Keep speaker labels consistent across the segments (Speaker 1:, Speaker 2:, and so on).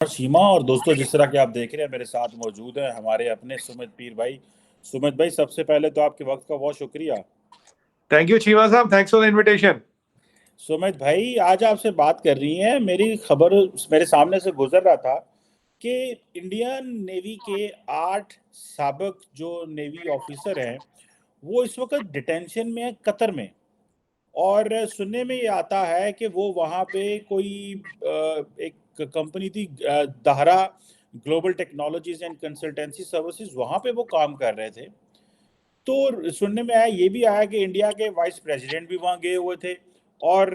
Speaker 1: सीमा और दोस्तों, जिस तरह के आप देख रहे हैं मेरे साथ मौजूद है हमारे अपने सुमित पीर भाई। सुमित भाई, सबसे पहले तो आपके वक्त का बहुत शुक्रिया।
Speaker 2: थैंक यू चीमा साहब, thanks for the invitation.
Speaker 1: Sumit भाई, आज आपसे बात कर रही हैं, मेरी खबर मेरे सामने से गुजर रहा था कि इंडियन नेवी के 8 साबिक जो नेवी ऑफिसर हैं वो इस वक्त डिटेंशन में है कतर में। और सुनने में ये आता है कि वो वहाँ पे कोई एक कंपनी थी, Dahra global technologies and consultancy services, वहाँ पे वो काम कर रहे थे। तो सुनने में आया, ये भी आया कि इंडिया के वाइस प्रेसिडेंट भी वहाँ गए हुए थे। और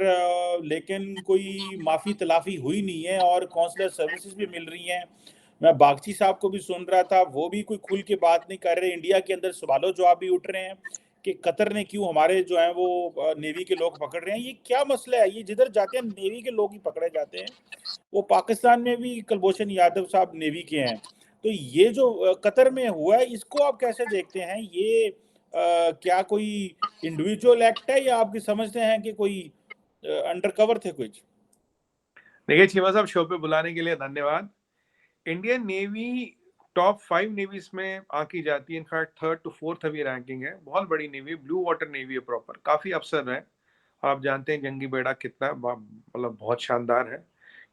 Speaker 1: लेकिन कोई माफ़ी तलाफ़ी हुई नहीं है और कौंसलर सर्विसेज भी मिल रही हैं। मैं बागची साहब को भी सुन रहा था, वो भी कोई खुल के बात नहीं कर रहे। इंडिया के अंदर सवालों जवाब भी उठ रहे हैं कि कतर ने क्यों हमारे जो हैं वो नेवी के लोग पकड़ रहे हैं। ये क्या मसला है? ये जिधर जाते हैं नेवी के लोग ही पकड़े जाते हैं। वो पाकिस्तान में भी कुलभूषण यादव साहब नेवी के हैं। तो ये जो कतर में हुआ है, इसको आप कैसे देखते हैं? ये क्या कोई इंडिविजुअल एक्ट है या आपकी समझते हैं कि कोई अंडरकवर थे कुछ?
Speaker 2: देखिए चीमा साहब, शो पे बुलाने के लिए धन्यवाद। इंडियन नेवी टॉप 5 नेवीज में आकी जाती है। इनफैक्ट थर्ड टू फोर्थ अभी रैंकिंग है। बहुत बड़ी नेवी, ब्लू वाटर नेवी है प्रॉपर। काफी अफसर है। आप जानते हैं जंगी बेड़ा कितना मतलब बहुत शानदार है।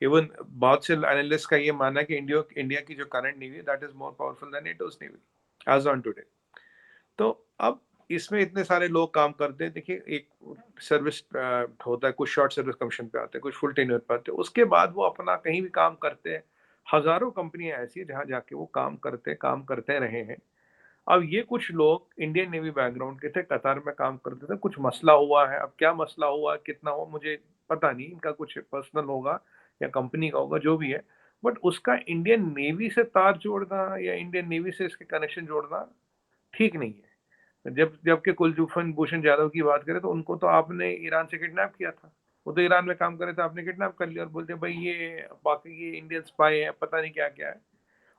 Speaker 2: इवन बहुत से एनालिस्ट का ये मानना है कि इंडिया की जो करंट नेवी है that is more powerful than NATO's navy as on today. तो अब इसमें इतने सारे लोग काम करते हैं। देखिए, एक सर्विस होता है, कुछ शॉर्ट सर्विस कमीशन पे आते हैं, कुछ फुल टेन्योर पे आते हैं, उसके बाद वो अपना कहीं भी काम करते हैं। हजारों कंपनियां ऐसी है जहां जाके वो काम करते रहे हैं। अब ये कुछ लोग इंडियन नेवी बैकग्राउंड के थे, कतार में काम करते थे, कुछ मसला हुआ है। अब क्या मसला हुआ, कितना हुआ, मुझे पता नहीं। इनका कुछ पर्सनल होगा या कंपनी का होगा, जो भी है। बट उसका इंडियन नेवी से तार जोड़ना या इंडियन नेवी से इसके कनेक्शन जोड़ना ठीक नहीं है। जबकि कुलभूषण भूषण जाधव की बात करें तो उनको तो आपने ईरान से किडनैप किया था। वो तो ईरान में काम कर रहे थे, आपने किडनैप कर लिया और बोलते भाई ये बाकी ये इंडियन स्पाई है, पता नहीं क्या क्या है।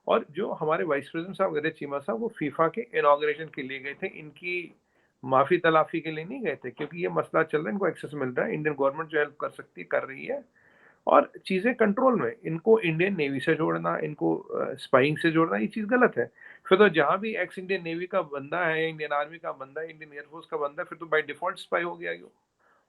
Speaker 2: और जो हमारे वाइस प्रेसिडेंट साहब गए थे, चीमा साहब, वो फीफा के इनॉग्रेशन के लिए गए थे। इनकी माफी तलाफी के लिए नहीं गए थे, क्योंकि ये मसला चल रहा है, इनको एक्सेस मिल रहा है। इंडियन गवर्नमेंट जो हेल्प कर सकती है कर रही है और चीजें कंट्रोल में। इनको इंडियन नेवी से जोड़ना, इनको स्पाइंग से जोड़ना, ये चीज गलत है। फिर तो जहां भी एक्स इंडियन नेवी का बंदा है, इंडियन आर्मी का बंदा है, इंडियन एयरफोर्स का बंदा है, फिर तो बाय डिफॉल्ट स्पाई हो गया।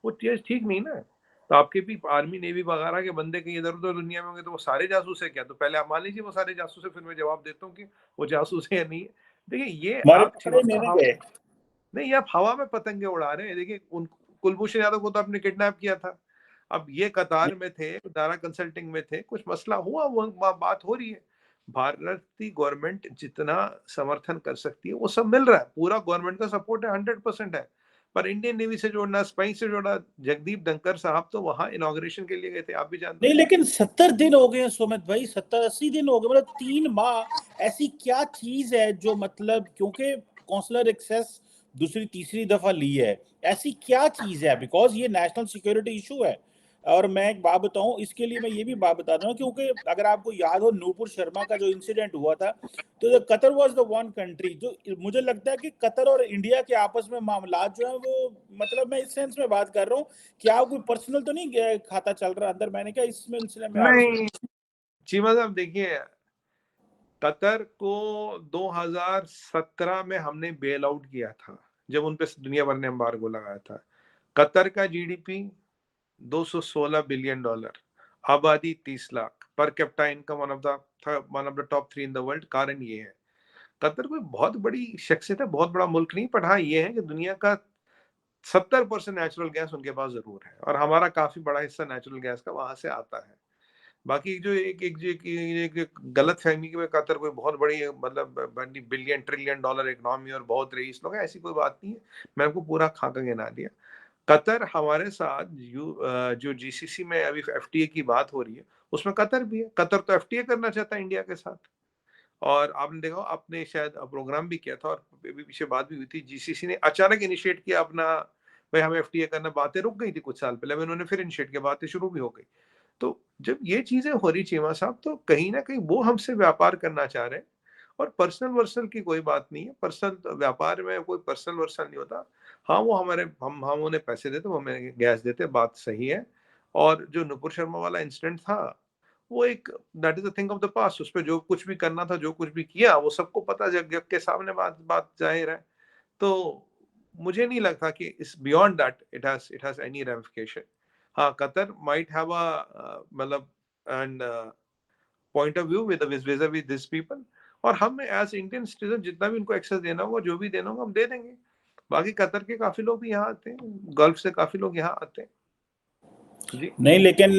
Speaker 2: वो चीज ठीक नहीं ना। तो आपके भी आर्मी नेवी वगैरह के बंदे कहीं इधर उधर दुनिया में होंगे तो वो सारे जासूस है क्या? तो पहले आप मान लीजिए वो सारे जासूस है, फिर मैं जवाब देता हूँ कि वो जासूस है या नहीं है। देखिए ये
Speaker 1: हमारे
Speaker 2: आप
Speaker 1: पकड़े नहीं गए।
Speaker 2: नहीं, आप हवा में पतंगे उड़ा रहे हैं। देखिए उन कुलभूषण यादव को तो आपने किडनैप किया था। अब ये कतार में थे, दारा कंसल्टिंग में थे, कुछ मसला हुआ, वो बात हो रही है। भारत की गवर्नमेंट जितना समर्थन कर सकती है वो सब मिल रहा है। पूरा गवर्नमेंट का सपोर्ट है, 100% है। पर इंडियन नेवी से जोड़ना, स्पाई से जोड़ना, जगदीप धनखड़ साहब तो वहां इनॉग्रेशन के लिए गए थे, आप भी जानते
Speaker 1: नहीं,
Speaker 2: हैं।
Speaker 1: लेकिन 70 दिन हो गए हैं सुमित भाई, 70-80 दिन हो गए, मतलब 3 माह। ऐसी क्या चीज है जो, मतलब क्योंकि कौंसलर एक्सेस दूसरी तीसरी दफा ली है, ऐसी क्या चीज है? बिकॉज ये नेशनल सिक्योरिटी इशू है। और मैं एक बात बताऊं, इसके लिए मैं ये भी बात बता रहा हूँ, क्योंकि अगर आपको याद हो नूपुर शर्मा का जो इंसिडेंट हुआ था, तो Qatar was the one country जो, मुझे लगता है कि कतर और इंडिया के आपस में मामला जो है वो, मतलब मैं इस सेंस में बात कर रहा हूँ, क्या कोई पर्सनल तो नहीं खाता चल रहा अंदर? मैंने क्या इस सिलसिले में आपसे।
Speaker 2: नहीं चीमा साहब, देखिए कतर को 2017 में हमने बेल आउट किया था, जब उन पे दुनिया भर ने एम्बार्गो लगाया था। कतर का जीडीपी 216 बिलियन डॉलर, आबादी 30 lakh, per capita income one of the top 3 in the world. कारण ये है, कतर कोई बहुत बड़ी शख्सियत है, बहुत बड़ा मुल्क नहीं, पर हाँ ये है कि दुनिया का 70% नेचुरल गैस उनके पास जरूर है और हमारा काफी बड़ा हिस्सा नेचुरल गैस का वहां से आता है। बाकी जो एक गलत फहमी की कतर कोई बहुत बड़ी मतलब बिलियन ट्रिलियन डॉलर इकोनॉमी और बहुत रईस लोग हैं, ऐसी कोई बात नहीं है। मैं आपको पूरा खाका गिना दिया। कतर हमारे साथ जो जीसीसी में अभी एफटीए की बात हो रही है, उसमें कतर भी है। कतर तो एफटीए करना चाहता है इंडिया के साथ। और आपने देखा, आपने शायद प्रोग्राम भी किया था और अभी पीछे बात भी हुई थी, जीसीसी ने अचानक इनिशिएट किया अपना, भाई हमें एफटीए करना। बातें रुक गई थी कुछ साल पहले, उन्होंने फिर इनिशिएट किया, बातें शुरू भी हो गई। तो जब ये चीजें हो रही चीमा साहब, तो कहीं ना कहीं वो हमसे व्यापार करना चाह रहे हैं। और पर्सनल वर्सल की कोई बात नहीं है। पर्सनल व्यापार में कोई पर्सनल वर्सल नहीं होता। हाँ वो हमारे हम उन्हें पैसे देते, वो हमें गैस देते, बात सही है। और जो नुपुर शर्मा वाला इंसिडेंट था, वो एक that is a thing of the past. उस पर जो कुछ भी करना था, जो कुछ भी किया, वो सबको पता, जग के सामने बात बात जाहिर है। तो मुझे नहीं लगता कि इस beyond that it has any ramification. हाँ, कतर माइट हैव अ मतलब and point of view with with this people, और हम एज इंडियन सिटीजन जितना भी उनको एक्सेस देना होगा, जो भी देना होगा, हम दे देंगे। बाकी कतर के काफी लोग भी यहाँ आते हैं, गल्फ से काफी लोग यहाँ आते हैं जी।
Speaker 1: नहीं, लेकिन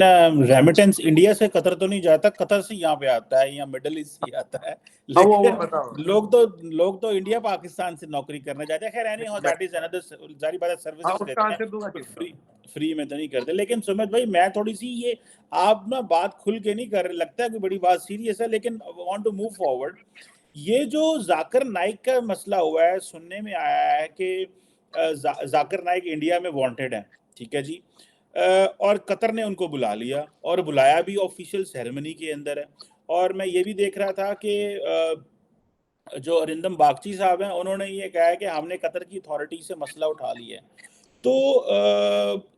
Speaker 1: रेमिटेंस इंडिया से कतर तो नहीं जाता, कतर से यहाँ पे आता है या मिडिल ईस्ट से आता है।
Speaker 2: हाँ, वो
Speaker 1: लेकिन
Speaker 2: बताओ।
Speaker 1: लोग तो इंडिया पाकिस्तान से नौकरी करने जाते हैं। खैर any how, that is another, जारी बात है,
Speaker 2: हाँ,
Speaker 1: सर्विसेज
Speaker 2: उसका
Speaker 1: देते हैं
Speaker 2: आंसर दूंगा,
Speaker 1: तो
Speaker 2: चिंता।
Speaker 1: फ्री में तो नहीं करते। लेकिन सुमित भाई, मैं थोड़ी सी ये, आप ना बात खुल के नहीं कर रहे, लगता है कि बड़ी बात सीरियस है, लेकिन वांट टू मूव फॉरवर्ड। ये जो जाकिर नाइक का मसला हुआ है, सुनने में आया है कि जाकिर नाइक इंडिया में वांटेड है, ठीक है जी। और कतर ने उनको बुला लिया, और बुलाया भी ऑफिशियल सेरेमनी के अंदर है। और मैं ये भी देख रहा था कि जो अरिंदम बागची साहब हैं, उन्होंने ये कहा है कि हमने कतर की अथॉरिटी से मसला उठा लिया है। तो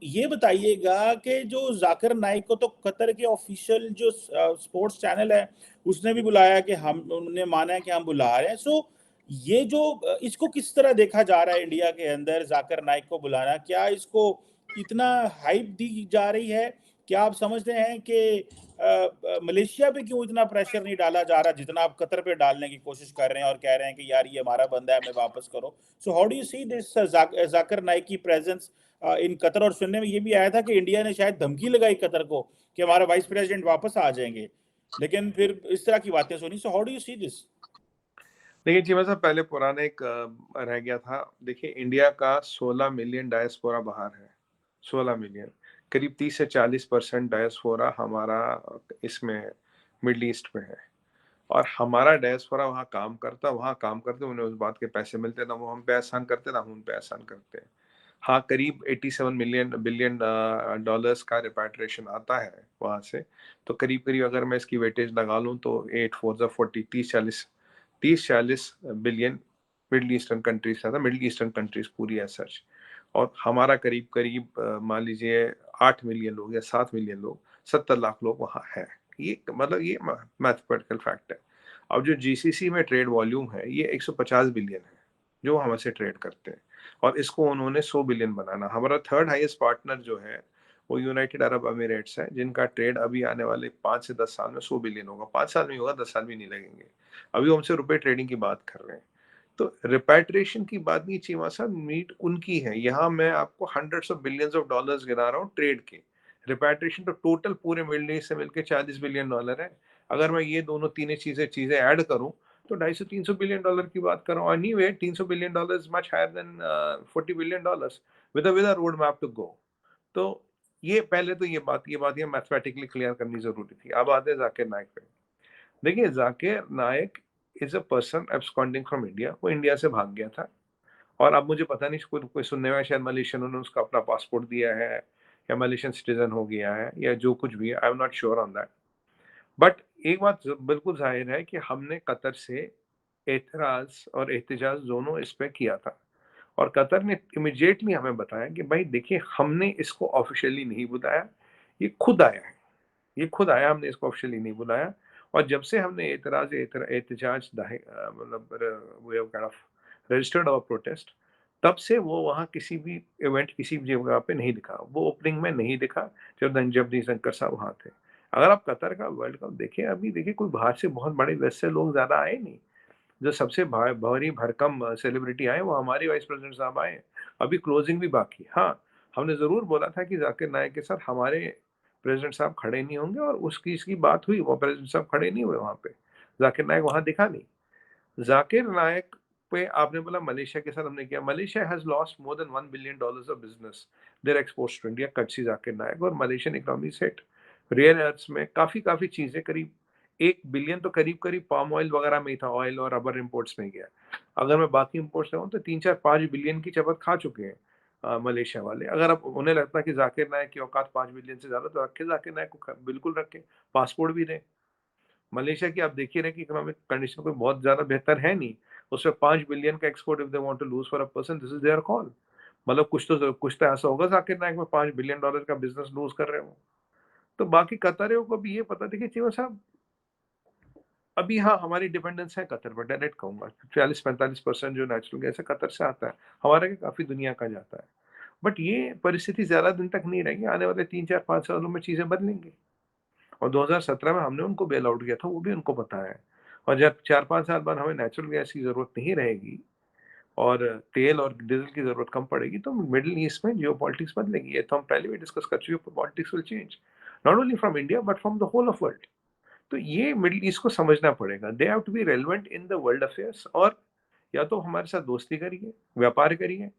Speaker 1: ये बताइएगा कि जो जाकिर नाइक को तो कतर के ऑफिशियल जो स्पोर्ट्स चैनल है, उसने भी बुलाया कि हम, उन्होंने माना है कि हम बुला रहे हैं। सो ये जो इसको किस तरह देखा जा रहा है इंडिया के अंदर, जाकिर नाइक को बुलाना, क्या इसको इतना हाइप दी जा रही है? क्या आप समझते हैं कि मलेशिया पे क्यों इतना प्रेशर नहीं डाला जा रहा जितना आप कतर पे डालने की कोशिश कर रहे हैं, और कह रहे हैं कि यार ये हमारा बंदा है, हमें वापस करो? So how do you see this Zakir Naik की प्रेजेंस इन कतर? और सुनने में ये भी आया था कि इंडिया ने शायद धमकी लगाई कतर को कि हमारा वाइस प्रेसिडेंट वापस आ जाएंगे, लेकिन फिर इस तरह की बातें सुनी। So how do you see this?
Speaker 2: देखिए जी, मतलब पहले पुराना एक रह गया था। देखिए, इंडिया का 16 मिलियन डायस्पोरा बाहर है। 16 मिलियन, करीब 30 से 40% डायस्पोरा हमारा इसमें मिडल ईस्ट में है। और हमारा डायस्पोरा वहाँ काम करता, वहाँ काम करते, उन्हें उस बात के पैसे मिलते, ना वो हम पे एहसान करते, ना हम उन पे एहसान करते। हाँ, करीब 87 मिलियन बिलियन डॉलर्स का रिपैट्रिएशन आता है वहाँ से। तो करीब करीब अगर मैं इसकी वेटेज लगा लूँ तो 8 4 40, 30-40 बिलियन मिडल ईस्टर्न कंट्रीज था, मिडल ईस्टर्न कंट्रीज पूरी एज सच। और हमारा करीब करीब मान लीजिए 8 मिलियन लोग या 7 मिलियन लोग, 70 लाख लोग वहाँ हैं। ये मतलब ये मैथमेटिकल फैक्ट है। अब जो जीसीसी में ट्रेड वॉल्यूम है, ये 150 बिलियन है जो हमसे ट्रेड करते हैं, और इसको उन्होंने 100 बिलियन बनाना। हमारा थर्ड हाईएस्ट पार्टनर जो है वो यूनाइटेड अरब अमीरेट्स है, जिनका ट्रेड अभी आने वाले 5 से 10 साल में 100 बिलियन होगा। 5 साल में होगा, 10 साल भी नहीं लगेंगे। अभी हमसे रुपए ट्रेडिंग की बात कर रहे हैं। तो रिपैट्रिएशन की बात नहीं, चीमा साहब, नीड उनकी है। यहाँ मैं आपको hundreds of billions of dollars गिना रहा हूँ ट्रेड के। रिपैट्रिएशन तो टोटल पूरे मिडल ईस्ट से मिलकर 40 बिलियन डॉलर है। अगर मैं ये दोनों तीन चीजें चीजें ऐड करूं तो 250-300 बिलियन डॉलर की बात कर रहा हूँ। Anyway 300 billion dollar much higher than 40 billion dollars with a road map to go. तो ये पहले तो ये मैथमेटिकली क्लियर करनी जरूरी थी। अब आते हैं जाकिर नाइक पे। देखिए, Zakir Naik is a person absconding from India. वो इंडिया से भाग गया था, और अब मुझे पता नहीं, कोई सुनने में शायद मलेशियन ने उसका अपना पासपोर्ट दिया है, या मलेशियन सिटीजन हो गया है, या जो कुछ भी है, I am not sure on that. But एक बात बिल्कुल जाहिर है कि हमने कतर से एतराज और एहतजाज दोनों इस पे किया था, और कतर ने इमिजिएटली हमें बताया कि भाई देखिए, हमने इसको ऑफिशियली नहीं बुलाया, ये खुद आया है, ये खुद आया, हमने इसको ऑफिशियली नहीं बुलाया। और जब से हमने एहतजाज मतलब we have kind of registered our protest, तब से वो वहाँ किसी भी इवेंट, किसी भी जगह पे नहीं दिखा। वो ओपनिंग में नहीं दिखा जब जगदीश साहब वहाँ थे। अगर आप कतर का वर्ल्ड कप देखें, अभी देखिए, कोई बाहर से बहुत बड़े वैसे लोग ज्यादा आए नहीं। जो सबसे भारी भरकम सेलिब्रिटी आए वो हमारे वाइस प्रेसिडेंट साहब आए। अभी क्लोजिंग भी बाकी। हाँ, हमने जरूर बोला था कि जाकिर नायक के साथ हमारे प्रेसिडेंट साहब खड़े नहीं होंगे, और उसकी इसकी बात हुई, वो प्रेसिडेंट साहब खड़े नहीं हुए वहां पे। जाकिर नायक वहां दिखा नहीं। जाकिर नायक पे आपने बोला मलेशिया के साथ हमने किया। Malaysia has lost more than $1 billion of business their exports to India courtesy Zakir Naik. और Malaysian economy set rare earth में काफी काफी चीजें, करीब 1 बिलियन तो करीब करीब पाम ऑयल वगैरह में ही था, ऑयल और रबर इम्पोर्ट्स में गया। अगर मैं बाकी इम्पोर्ट्स लगाऊं तो 3-4-5 बिलियन की चपत खा चुके हैं मलेशिया वाले। अगर अब उन्हें लगता है कि जाकिर नायक की औकात 5 बिलियन से ज्यादा, तो रखे जाकिर नायक को, बिल्कुल रखे, पासपोर्ट भी दें। मलेशिया की आप देखिए रहे कि इकोनॉमिक कंडीशन कोई बहुत ज्यादा बेहतर है नहीं। उसमें 5 बिलियन का export if they want to lose for a person, this is their call. मतलब कुछ तो ऐसा होगा जाकिर नायक में $5 बिलियन का बिजनेस लूज कर रहे हो। तो बाकी कतारियों को भी ये पता, देखिए चीमा साहब, अभी हाँ हमारी डिपेंडेंस है कतर पर, डायरेक्ट कहूंगा 40-45% जो नेचुरल गैस है कतर से आता है, हमारा क्या काफी दुनिया का जाता है। बट ये परिस्थिति ज्यादा दिन तक नहीं रहेगी, आने वाले 3-4-5 सालों में चीजें बदलेंगी। और 2017 में हमने उनको बेल आउट किया था, वो भी उनको पता है। और जब 4-5 साल बाद हमें नेचुरल गैस की जरूरत नहीं रहेगी और तेल और डीजल की जरूरत कम पड़ेगी, तो मिडिल ईस्ट में जियो पॉलिटिक्स बदलेगी। ये तो हम पहले भी डिस्कस कर चुके, politics will change not only from India but from the whole of world. तो ये मिडिल ईस्ट को समझना पड़ेगा, they have to be relevant in the world affairs. और या तो हमारे साथ दोस्ती करिए, व्यापार करिए,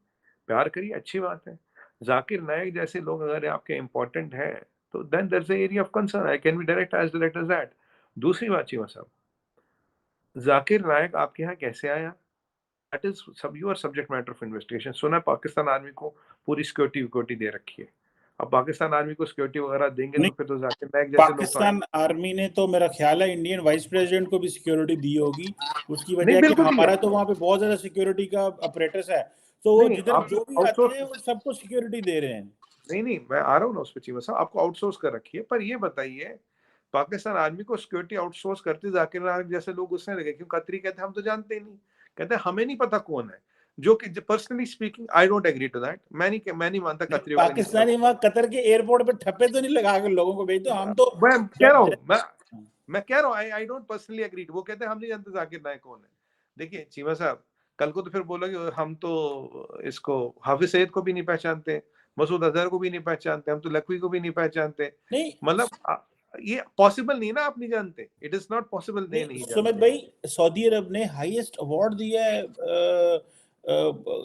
Speaker 2: प्यार करिए, अच्छी बात है। जाकिर नायक जैसे लोग अगर आपके इंपॉर्टेंट हैं, तो then there is area of concern, I can be direct as that. दूसरी बात चीमा साहब, जाकिर नायक आपके यहाँ कैसे आया, दैट इज सब your subject matter of investigation. सुना है पाकिस्तान आर्मी को पूरी सिक्योरिटी विक्योरिटी दे रखी है। अब पाकिस्तान आर्मी को सिक्योरिटी वगैरह देंगे
Speaker 1: नहीं,
Speaker 2: तो फिर तो जाकिर नायक जैसे लोग तो
Speaker 1: पाकिस्तान
Speaker 2: आएंगे
Speaker 1: आर्मी ने तो मेरा ख्याल है इंडियन वाइस प्रेसिडेंट को भी सिक्योरिटी दी होगी। उसकी
Speaker 2: नहीं,
Speaker 1: वजह कि
Speaker 2: बिल्कुल दिया।
Speaker 1: हमारा तो वहाँ पे बहुत ज्यादा सिक्योरिटी का अपरेटस है, तो वो
Speaker 2: नहीं
Speaker 1: जिधर
Speaker 2: आप
Speaker 1: जो भी आते हैं
Speaker 2: आउटसोर्स,
Speaker 1: वो सबको सिक्योरिटी दे रहे हैं।
Speaker 2: नहीं मैं आ रहा हूँ ना उस पर चीमा साहब, आपको आउटसोर्स कर रखी है। पर ये बताइए, पाकिस्तान आर्मी को सिक्योरिटी आउटसोर्स करते जाकिर नायक जैसे लोग उसने लगे, क्यों कतरी कहते हम तो जानते ही नहीं, कहते हमें नहीं पता कौन है। जो कि personally speaking I don't agree to that, मैं नहीं मानता कतरियों का नहीं पता।
Speaker 1: पाकिस्तानी वहां कतर के एयरपोर्ट पे ठप्पे तो नहीं लगा कर लोगों को भेज दो, हम तो
Speaker 2: मैं कह रहा हूँ,
Speaker 1: हाँ।
Speaker 2: मैं कह रहा हूँ आई डोंट पर्सनली एग्री। वो कहते हैं हम नहीं जानते जाकिर नायक कौन है। देखिए चीमा साहब, कल को तो फिर बोलोगे हम तो इसको हाफिज सईद को भी नहीं पहचानते, मसूद अजहर को भी नहीं पहचानते, हम तो लखवी को भी नहीं पहचानते।
Speaker 1: नहीं
Speaker 2: मतलब ये पॉसिबल नहीं ना, आप नहीं जानते, इट इज नॉट पॉसिबल,
Speaker 1: नहीं
Speaker 2: नहीं
Speaker 1: सुमित
Speaker 2: जानते।
Speaker 1: भाई, सऊदी अरब ने हाईएस्ट अवार्ड दिया है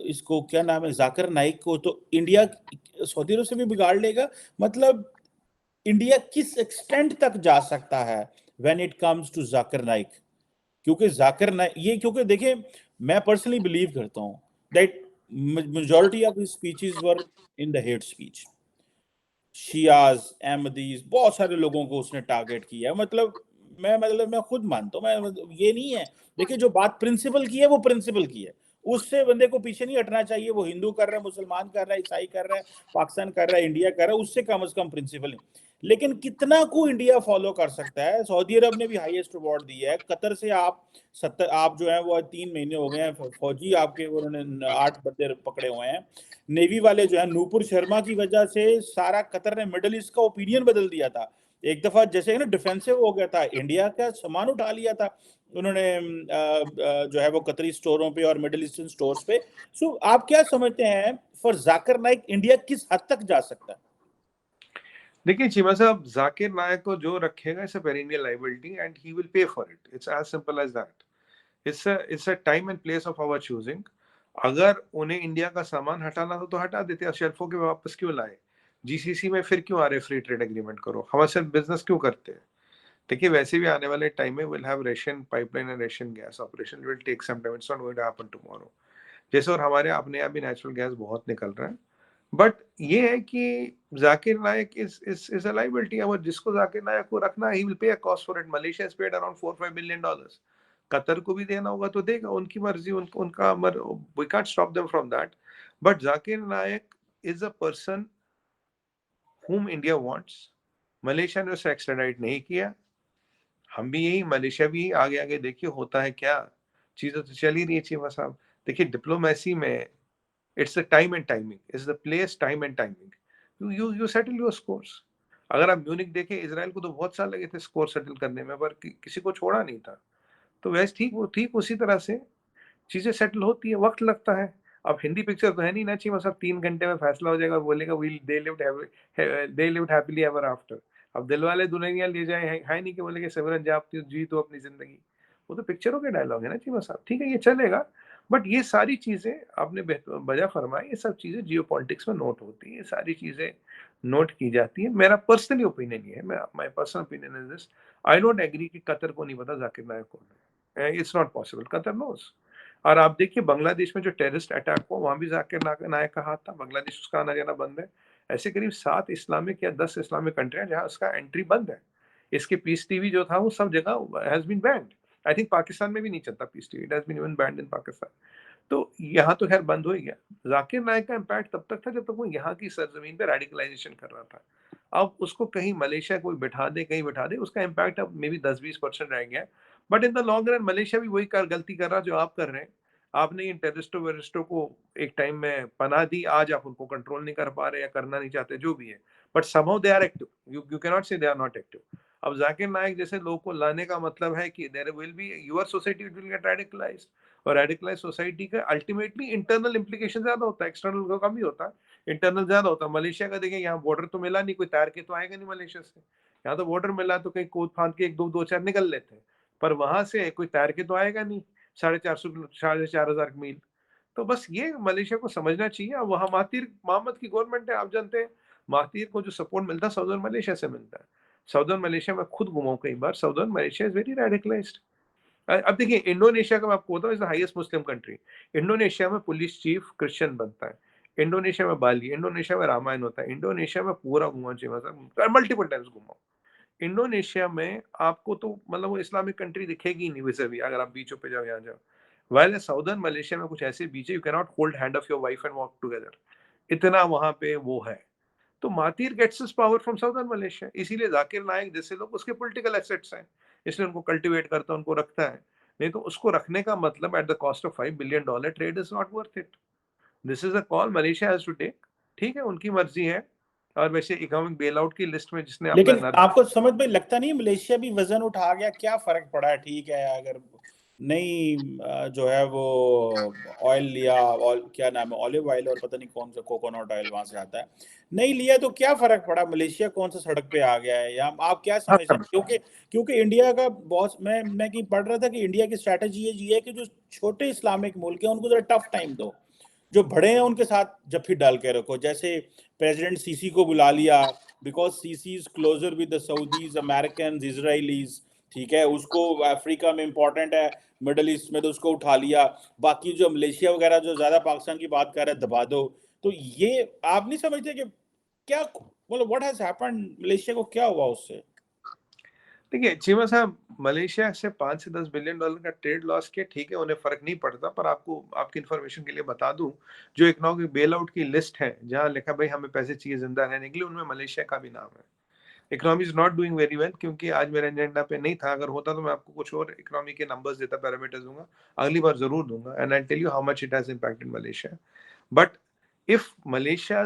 Speaker 1: इसको क्या नाम है, जाकिर नाइक को, तो इंडिया सऊदी अरब से भी बिगाड़ लेगा। मतलब इंडिया किस एक्सटेंट तक जा सकता है when it comes to Zakir Naik, क्योंकि जाकिर नाइक ये, क्योंकि देखिए मैं पर्सनली बिलीव करता हूं that majority of his speeches were in the hate speech. Shias, Ahmadis, बहुत सारे लोगों को उसने टारगेट किया है। मैं खुद मानता हूँ, ये नहीं है। देखिए जो बात प्रिंसिपल की है वो प्रिंसिपल की है, उससे बंदे को पीछे नहीं हटना चाहिए। वो हिंदू कर रहा है, मुसलमान कर रहा है, ईसाई कर रहा है, पाकिस्तान कर रहा है, इंडिया कर रहा है, उससे कम से कम प्रिंसिपल नहीं। लेकिन कितना को इंडिया फॉलो कर सकता है। सऊदी अरब ने भी हाईएस्ट अवार्ड दिया है। कतर से आप जो है वो 3 महीने हो गए हैं फौजी आपके, उन्होंने 8 बंदे पकड़े हुए हैं। नेवी वाले जो है नूपुर शर्मा की वजह से सारा कतर ने मिडिल ईस्ट का ओपिनियन बदल दिया था। एक दफा जैसे ना डिफेंसिव हो गया था, इंडिया का सामान उठा लिया था उन्होंने जो है वो कतरी स्टोरों पे और मिडिल ईस्टर्न स्टोर्स पे। सो आप क्या समझते हैं फॉर जाकिर नाइक इंडिया किस हद तक जा सकता है?
Speaker 2: देखिए चीमा साहब, जाकिर नायक को जो रखेगा it's a perennial liability and he will pay for it, it's as simple as that. It's a time and place of our choosing. अगर उन्हें इंडिया का सामान हटाना हो तो हटा देते हैं, शेल्फों के वापस क्यों लाए, जीसीसी में फिर क्यों आ रहे, फ्री ट्रेड एग्रीमेंट करो, हमारे साथ बिजनेस क्यों करते हैं। देखिए वैसे भी आने वाले टाइम में will have Russian pipeline and Russian gas operation, will take some time, it's not going to happen tomorrow. जैसे और हमारे अपने यहाँ भी नेचुरल गैस बहुत निकल रहा है। बट ये है कि Zakir Naik is a liability. अगर जिसको जाकिर नायक को रखना है, he will pay a cost for it. Malaysia has paid around $4-5 billion. Qatar को भी देना होगा तो देगा, उनकी मर्जी, उनका we can't stop them from that. But Zakir Naik is a person whom India wants. मलेशिया ने उसे एक्स्ट्राडाइट नहीं किया, हम भी यही, मलेशिया भी आगे आगे देखिए होता है क्या। चीजें तो चल ही रही है चीमा साहब। देखिए डिप्लोमेसी में it's the time and timing, it's the place, time and timing. You settle your scores. अगर आप म्यूनिक देखें, इसराइल को तो बहुत साल लगे थे स्कोर सेटल करने में, पर किसी को छोड़ा नहीं था। तो वैसे ठीक उसी तरह से चीजें सेटल होती है, वक्त लगता है। अब हिंदी पिक्चर तो है नहीं ना चाहिए, मतलब 3 घंटे में फैसला हो जाएगा और बोलेगा well they lived happily ever after. अब दिलवाले दुल्हनिया ले जाए है नहीं कि बोलेंगे सिमरन जा जी तो अपनी जिंदगी। वो तो पिक्चरों के डायलॉग है ना चीमा साहब, ठीक है ये चलेगा। बट ये सारी चीजें आपने बजा फरमाई, ये सब चीजें जियो पॉलिटिक्स में नोट होती है, ये सारी चीजें नोट की जाती है। मेरा पर्सनली ओपिनियन ये है, my personal opinion is this, I don't agree कि कतर को नहीं पता जाकिर नायक कौन है। It's not possible, Qatar knows. और आप देखिए बांग्लादेश में जो टेररिस्ट अटैक हुआ, वहां भी जाकिर नायक का हाथ था। बांग्लादेश उसका आना जाना बंद है। ऐसे करीब 7 इस्लामिक या 10 इस्लामिक कंट्री जहां उसका एंट्री बंद है। इसके पीस टीवी जो था वो सब जगह has been banned. I think Pakistan में भी नहीं चलता Peace TV, it has been even banned in Pakistan. तो यहाँ तो खैर बंद हो ही गया। जाकिर नायक का इम्पैक्ट तब तक था जब तक वो यहाँ की सरजमीन पे रेडिकलाइजेशन कर रहा था। अब उसको कहीं मलेशिया कोई बिठा दे, कहीं बिठा दे, उसका इम्पैक्ट अब मे बी 10-20% रह गया है। But in the long run Malaysia भी वही गलती कर रहा है जो आप कर रहे हैं। आपने इन टेररिस्टों वेरिस्टों को एक टाइम में पनाह दी, आज आप उनको कंट्रोल नहीं कर पा रहे या करना नहीं चाहते, जो भी है, but somehow they are active, you can not say they are not active. अब जाकिर नाइक जैसे लोगों को लाने का मतलब है कि there will be your society will get radicalised, और रेडिकलाइज सोसाइटी का अल्टीमेटली इंटरनल इम्प्लीकेशन ज्यादा होता है, एक्सटर्नल का कम ही होता है, इंटरनल ज्यादा होता है। मलेशिया का देखिए, यहाँ बॉर्डर तो मिला नहीं, कोई तैर के तो आएगा नहीं मलेशिया से। यहाँ तो बॉर्डर मिला तो कहीं कूद फांद के एक दो दो चार निकल लेते हैं, पर वहां से कोई तैर के तो आएगा नहीं 450 मील। तो बस ये मलेशिया को समझना चाहिए। अब वहाँ महातीर मोहम्मद की गवर्नमेंट है, आप जानते हैं महातीर को जो सपोर्ट मिलता है साउदर्न मलेशिया से मिलता है। साउदर्न मलेशिया में खुद घुमा हूं कई बार, southern Malaysia is very radicalized. अब देखिए इंडोनेशिया का मैं आपको बताऊं, is the highest Muslim country. Indonesia में पुलिस चीफ क्रिश्चियन बनता है, इंडोनेशिया में बाली, इंडोनेशिया में रामायण होता है, इंडोनेशिया में पूरा घुमा चाहिए, मल्टीपल टाइम्स घुमा। इंडोनेशिया में आपको तो मतलब वो इस्लामिक कंट्री दिखेगी ही नहीं वैसे भी, अगर आप बीचों पे जाओ, यहाँ जाओ। वाइल साउदर्न मलेशिया में कुछ ऐसे बीच है, you can not hold hand of your wife and walk together, इतना वहां पे वो है। तो Mahathir gets his power from southern Malaysia, इसीलिए जाकिर नाइक जैसे लोग उसके पॉलिटिकल एसेट्स हैं, इसलिए उनको कल्टीवेट करता है, उनको रखता है। नहीं तो उसको रखने का मतलब at the cost of $5 billion trade is not worth it. This is a call Malaysia has to take. ठीक है, उनकी मर्जी है। और वैसे इकोनॉमिक बेल आउट की लिस्ट में जिसने अपना
Speaker 1: लेकिन
Speaker 2: नर
Speaker 1: आपको समझ में लगता नहीं मलेशिया भी वजन उठा गया, क्या फर्क पड़ा है? ठीक है, अगर नहीं जो है वो ऑयल लिया, ऑयल क्या नाम है, ऑलिव ऑयल और पता नहीं कौन सा कोकोनट ऑयल वहां से आता है, नहीं लिया तो क्या फर्क पड़ा? मलेशिया कौन सा सड़क पे आ गया है? या आप क्या समझते हैं? क्योंकि क्योंकि इंडिया का बहुत, मैं की पढ़ रहा था कि इंडिया की स्ट्रैटेजी ये है कि जो छोटे इस्लामिक मुल्क हैं उनको जरा टफ टाइम दो, जो बड़े हैं उनके साथ जफ्फी डाल के रखो। जैसे प्रेसिडेंट सीसी को बुला लिया, because Sisi is closer with the Saudis, American, Israelis, ठीक है, उसको अफ्रीका में इंपॉर्टेंट है, मिडल ईस्ट में, तो उसको उठा लिया। बाकी जो मलेशिया वगैरह जो ज्यादा पाकिस्तान की बात कर रहे हैं, दबा दो। तो ये आप नहीं समझते कि क्या मतलब व्हाट हैज हैपेंड, मलेशिया को क्या हुआ उससे?
Speaker 2: देखिए चीमा साहब, मलेशिया से 5 से 10 बिलियन डॉलर का ट्रेड लॉस किया, ठीक है, उन्हें फर्क नहीं पड़ता। पर आपको आपकी इन्फॉर्मेशन के लिए बता दूं, जो इकोनॉमिक बेल आउट की लिस्ट है जहां लिखा भाई हमें पैसे चाहिए जिंदा रहने के लिए, उनमें मलेशिया का भी नाम है। Economy is not doing very well, क्योंकि आज मेरे एजेंडा पे नहीं था। अगर होता तो मैं आपको कुछ और इकोनॉमी के नंबर्स देता, पैरामीटर्स दूंगा, अगली बार जरूर दूंगा, and I tell you how much it has impacted Malaysia. But if Malaysia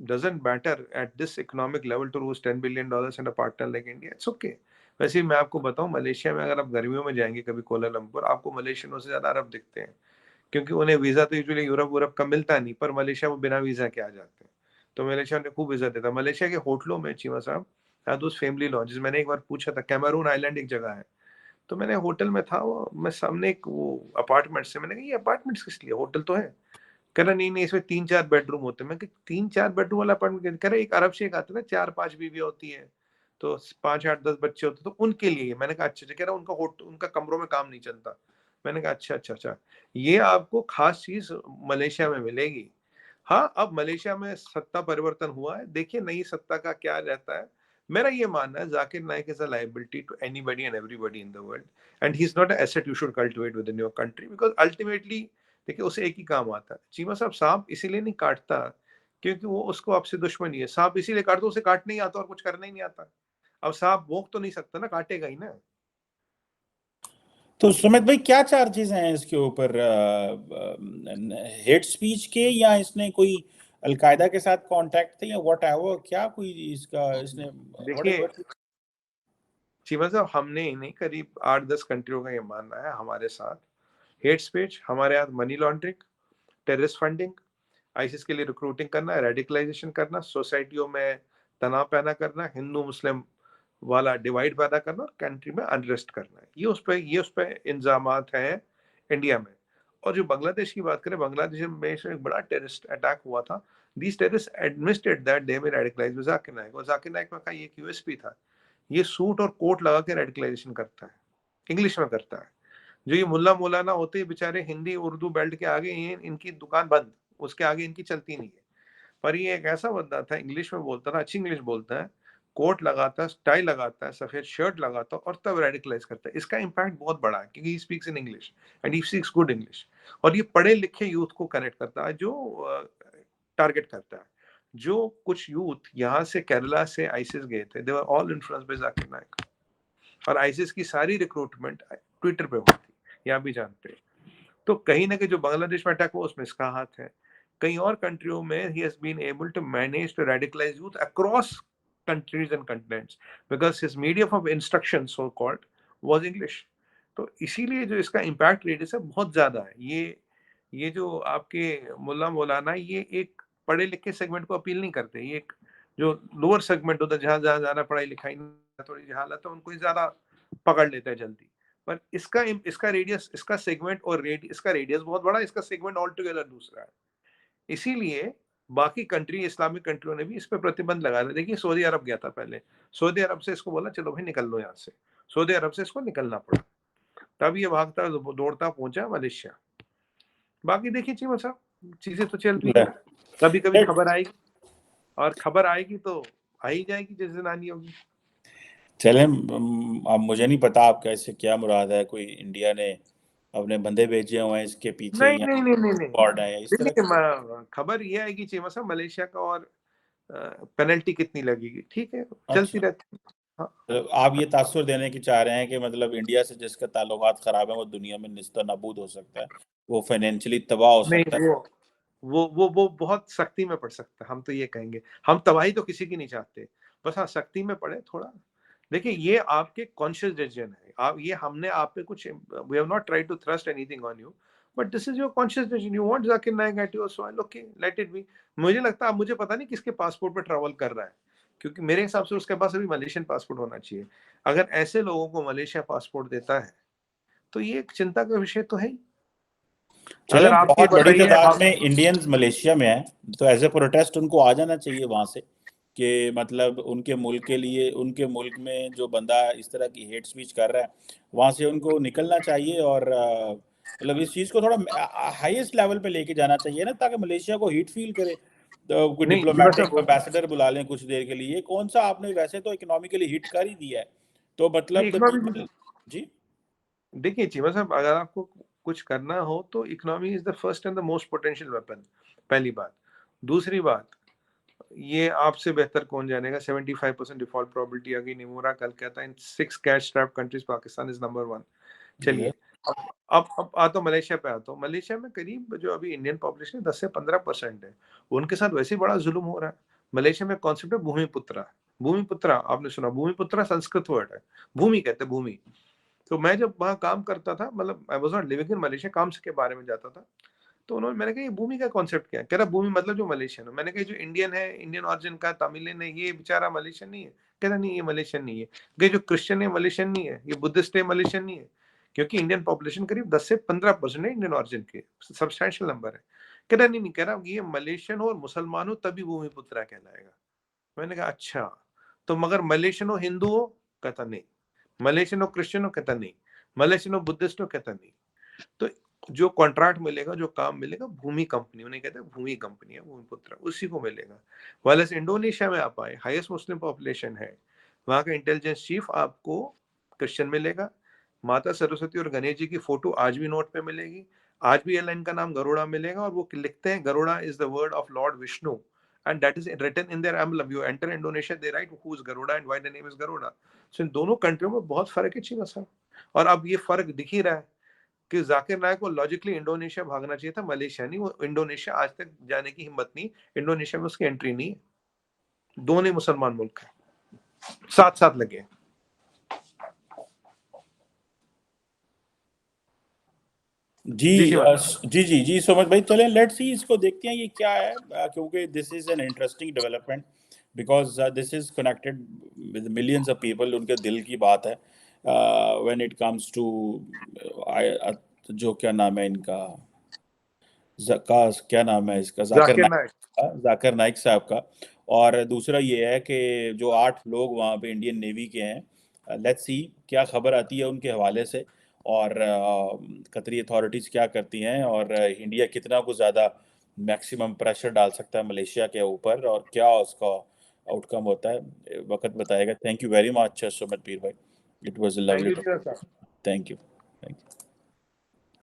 Speaker 2: doesn't matter at this economic level to lose $10 billion and a partner like India, it's okay. वैसे मैं आपको बताऊं, मलेशिया में अगर आप गर्मियों में जाएंगे कभी कोलालंपुर, आपको मलेशियनों से ज्यादा अरब दिखते हैं, क्योंकि उन्हें वीजा तो यूजुअली यूरोप वूरोप का मिलता नहीं, पर मलेशिया में बिना वीजा के आ जाते हैं। तो मलेशिया ने खूब वीजा देता। मलेशिया के होटलों में चीमा साहब, दोस्त फैमिली लॉन्जेस, मैंने एक बार पूछा था, कैमरून आइलैंड एक जगह है, तो मैंने होटल में था, वो मैं सामने एक वो अपार्टमेंट से, मैंने कहा ये अपार्टमेंट्स किस लिए, होटल तो है। कह रहा नहीं नहीं, इसमें 3-4 बेडरूम होते हैं। मैं 3-4 बेडरूम वाला अपार्टमेंट? कह रहा एक अरब शेख आता है ना, 4-5 बीवियां होती हैं, तो 5-8-10 बच्चे होते, तो उनके लिए। मैंने कहा अच्छा अच्छा। कह रहा उनका उनका कमरों में काम नहीं चलता। मैंने कहा अच्छा अच्छा अच्छा। ये आपको खास चीज मलेशिया में मिलेगी। हाँ, अब मलेशिया में सत्ता परिवर्तन हुआ है, देखिए नई सत्ता का क्या रहता है। मेरा ये मानना है Zakir Naik is a liability to anybody and everybody in the world, and he is not a asset you should cultivate within your country, because ultimately देखिए उसे एक ही काम आता है। चीमा साहब, सांप इसीलिए नहीं काटता क्योंकि वो उसको आपसे दुश्मनी है, सांप इसीलिए काटता उसे काटने ही आता और कुछ करना ही नहीं आता। अब सांप भोंक तो नहीं सकता ना, काटेगा ही ना।
Speaker 1: तो सुमित भाई क्या चार्जेस हैं इसके ऊपर? हेट स्पीच के, या इसने कोई अलकायदा के साथ कांटेक्ट थे, या व्हाट है वो, क्या कोई इसका इसने व्हाट इज
Speaker 2: देखिए चीमा साहब, हमने ही नहीं, करीब 8-10 कंट्रियों का ये मानना है हमारे साथ। हेट स्पीच हमारे यहाँ money laundering, terrorist funding, ISIS के लिए रिक्रूटिंग करना, रेडिकलाइजेशन करना, सोसाइटियों में तनाव पैदा करना, हिंदू मुस्लिम वाला डिवाइड पैदा करना और कंट्री में अनरेस्ट करना है, ये उस पे इल्जामात हैं इंडिया में। और जो बांग्लादेश की बात करें, बांग्लादेश में एक बड़ा टेररिस्ट अटैक हुआ था। These terrorist admitted that they में रेडिकलाइज जाकिर नाइक, और जाकिर नाइक का ये यूएसपी था, ये सूट और कोट लगा के रेडिकलाइजेशन करता है, इंग्लिश में करता है। जो ये मुल्ला मौलाना होते हैं बेचारे, हिंदी उर्दू बेल्ट के आगे इनकी दुकान बंद, उसके आगे इनकी चलती नहीं है। पर ये एक ऐसा बंदा था, इंग्लिश में बोलता था, अच्छी इंग्लिश बोलता है, कोट लगाता है, टाई लगाता है, सफेद शर्ट लगाता है, और तब रेडिकलाइज करता है। इसका इम्पैक्ट बहुत बड़ा है क्योंकि he speaks in English and he speaks good English. और ये पढ़े लिखे यूथ को कनेक्ट करता है, जो टारगेट करता है। जो कुछ यूथ यहाँ से केरला से आईसिस गए थे, they were all influenced by Zakir Naik, और आईसिस की सारी रिक्रूटमेंट ट्विटर पे हुई थी, यहाँ भी जानते हैं। तो कहीं ना कहीं जो बांग्लादेश में अटैक हुआ उसमें इसका हाथ है। कई और कंट्रियों में he has been able to manage to radicalize youth across countries and continents because his medium of instruction so called was English. तो इसीलिए जो इसका इम्पैक्ट रेडियस है बहुत ज्यादा है। ये जो आपके मुल्ला मौलाना, ये एक पढ़े लिखे सेगमेंट को अपील नहीं करते, ये एक जो लोअर सेगमेंट होता है जहाँ जहाँ ज्यादा पढ़ाई लिखाई थोड़ी जहालत है उनको ही ज्यादा पकड़ लेता है जल्दी। पर इसका रेडियस, इसका सेगमेंट और इसका रेडियस बहुत बड़ा, इसका सेगमेंट ऑल टुगेदर दूसरा है। इसीलिए बाकी कंट्री, इस्लामिक कंट्रियों ने भी इस पर प्रतिबंध लगा दिया। देखिए सऊदी अरब गया था पहले, सऊदी अरब से इसको बोला चलो भाई निकल लो यहाँ से, सऊदी अरब से इसको निकलना पड़ा, तब ये भागता दौड़ता पहुंचा मलेशिया। बाकी देखिए चीमा साहब, चीजें तो चल रही है, कभी कभी खबर आएगी, और खबर आएगी तो आ ही जाएगी जिस दिन आनी होगी।
Speaker 1: चले, अब मुझे नहीं पता आपका इससे क्या मुराद है, कोई इंडिया ने अपने बंदे भेजे हुए हैं इसके पीछे,
Speaker 2: नहीं
Speaker 1: या
Speaker 2: नहीं नहीं नहीं
Speaker 1: फ्रॉड है इस तरह?
Speaker 2: देखिए खबर ये आएगी चीमा साहब मलेशिया का, और पेनल्टी कितनी लगेगी, ठीक है, चलती
Speaker 1: अच्छा,
Speaker 2: रहती है। हाँ।
Speaker 1: तो आप ये तासुर देने की चाह रहे हैं कि मतलब इंडिया से जिसका ताल्लुकात खराब है वो दुनिया में निस्तो नाबूद हो सकता है, वो फाइनेंशियली तबाह हो
Speaker 2: नहीं,
Speaker 1: सकता है?
Speaker 2: वो बहुत सख्ती में पड़ सकता है, हम तो ये कहेंगे। हम तबाही तो किसी की नहीं चाहते, बस हाँ सख्ती में पड़े थोड़ा। देखिए ये आपके कॉन्शियस डिसीजन है, आप ये हमने आप पे कुछ, we have not tried to thrust anything on you, but this is your conscious decision, you want Zakir Naik at your soil, okay let it be. मुझे लगता है, मुझे पता नहीं किसके पासपोर्ट पे ट्रैवल कर रहा है, क्योंकि मेरे हिसाब से उसके पास अभी मलेशियन पासपोर्ट होना चाहिए। अगर ऐसे लोगों को मलेशिया पासपोर्ट देता है तो ये एक चिंता का विषय तो है ही।
Speaker 1: चले,
Speaker 2: अगर आपकी
Speaker 1: बहुत बड़ी
Speaker 2: बताइए
Speaker 1: तादाद
Speaker 2: आप,
Speaker 1: में इंडियंस मलेशिया में हैं, तो एज ए प्रोटेस्ट उनको आ जाना चाहिए वहां से, कि मतलब उनके मुल्क के लिए, उनके मुल्क में जो बंदा इस तरह की हेट स्पीच कर रहा है वहां से उनको निकलना चाहिए, और मतलब इस चीज को थोड़ा हाईएस्ट लेवल पे लेके जाना चाहिए ना, ताकि मलेशिया को हीट फील करे। तो कोई
Speaker 2: नहीं जी बस
Speaker 1: डिप्लोमेटिक एम्बेसडर बुला लें कुछ देर के लिए, कौन सा आपने वैसे तो इकोनॉमिकली हिट कर ही दिया है, तो
Speaker 2: नहीं
Speaker 1: मतलब द
Speaker 2: इकोनॉमिक,
Speaker 1: पीपल। जी।
Speaker 2: देखिए चीमा साहब अगर आपको कुछ करना हो तो economy is the first and the most potential weapon, पहली बात। दूसरी बात, ये आपसे बेहतर कौन जानेगा, 75% डिफॉल्ट प्रोबेबिलिटी अभी निमोरा कल कहता है इन 6 cash trap countries Pakistan is number 1।
Speaker 1: ये
Speaker 2: चलिए अब आता हूं मलेशिया पे, आता हूं मलेशिया में करीब जो अभी इंडियन पॉपुलेशन 10 से 15% है, उनके साथ वैसे ही बड़ा जुल्म हो रहा है। मलेशिया में कॉन्सेप्ट है भूमिपुत्रा। भूमिपुत्रा आपने सुना, भूमिपुत्रा संस्कृत वर्ड है, भूमि कहते हैं भूमि। तो मैं जब वहाँ काम करता था, मतलब I was not living in Malaysia, काम के बारे में जाता था, तो उन्होंने, मैंने कहा ये भूमि का कॉन्सेप्ट क्या है, कह रहा भूमि मतलब जो मलेशियन है। मैंने कहा जो इंडियन है, इंडियन ऑरिजिन का तमिलियन है, ये बेचारा मलेशियन नहीं है, कह रहा नहीं ये मलेशियन नहीं है। कह जो क्रिश्चियन है मलेशियन नहीं है, ये बुद्धिस्ट है मलेशियन नहीं है, क्योंकि इंडियन पॉपुलेशन करीब 10 से 15% है इंडियन ऑरिजिन के, सब्सटैंशियल नंबर है। कह रहा नहीं नहीं, कह रहा ये मलेशियन हो और मुसलमान हो तभी भूमिपुत्रा कहलाएगा। मैंने कहा अच्छा, तो मगर मलेशियन हो हिंदू हो, कहता नहीं, मलेशियन हो क्रिश्चियन हो, कहता नहीं, मलेशियन हो बुद्धिस्ट हो, कहता नहीं। तो जो कॉन्ट्रैक्ट मिलेगा, जो काम मिलेगा, भूमि कंपनी, उन्हें कहते हैं भूमि कंपनी है भूमिपुत्र, उसी को मिलेगा। वाले इंडोनेशिया में आप आए, हाईएस्ट मुस्लिम पॉपुलेशन है, वहां का इंटेलिजेंस चीफ आपको क्रिश्चियन मिलेगा। माता सरस्वती और गणेश जी की फोटो आज भी नोट पे मिलेगी। आज भी एयरलाइन का नाम गरुड़ा मिलेगा, और वो लिखते हैं Garuda is the word of Lord Vishnu, and that is written in their emblem. You enter Indonesia, they write who is Garuda and why the name is Garuda. So इन दोनों कंट्रियों में बहुत फर्क है चीमा साहब, और अब ये फर्क दिख ही रहा है कि जाकिर नायक को लॉजिकली इंडोनेशिया भागना चाहिए था, मलेशिया नहीं। वो इंडोनेशिया आज तक जाने की हिम्मत नहीं, इंडोनेशिया में उसकी एंट्री नहीं है। दोनों ही मुसलमान मुल्क है, साथ साथ लगे।
Speaker 1: जी
Speaker 2: जी जी
Speaker 1: जी जी जी सोमत भाई, चलें लेट्स सी, इसको देखते हैं ये क्या है, क्योंकि this is an interesting development, because this is connected with millions of people, उनके दिल की बात है। व्हेन इट कम्स टू, जो क्या नाम है इनका, क्या नाम है इसका, जाकिर
Speaker 2: जाकिर
Speaker 1: नाइक
Speaker 2: नायक।
Speaker 1: का, जाकिर नाइक साहब का। और दूसरा ये है कि जो 8 लोग वहाँ पे इंडियन नेवी के हैं, लेट्स सी क्या खबर आती है उनके हवाले से, और कतरी अथॉरिटीज़ क्या करती हैं, और इंडिया कितना कुछ ज़्यादा मैक्सिमम प्रेशर डाल सकता है मलेशिया के ऊपर, और क्या उसका आउटकम होता है, वक्त बताएगा। Thank you very much Sumit Peer भाई, it was a
Speaker 2: thank
Speaker 1: lovely
Speaker 2: you
Speaker 1: talk.
Speaker 2: जी सर।
Speaker 1: Thank you.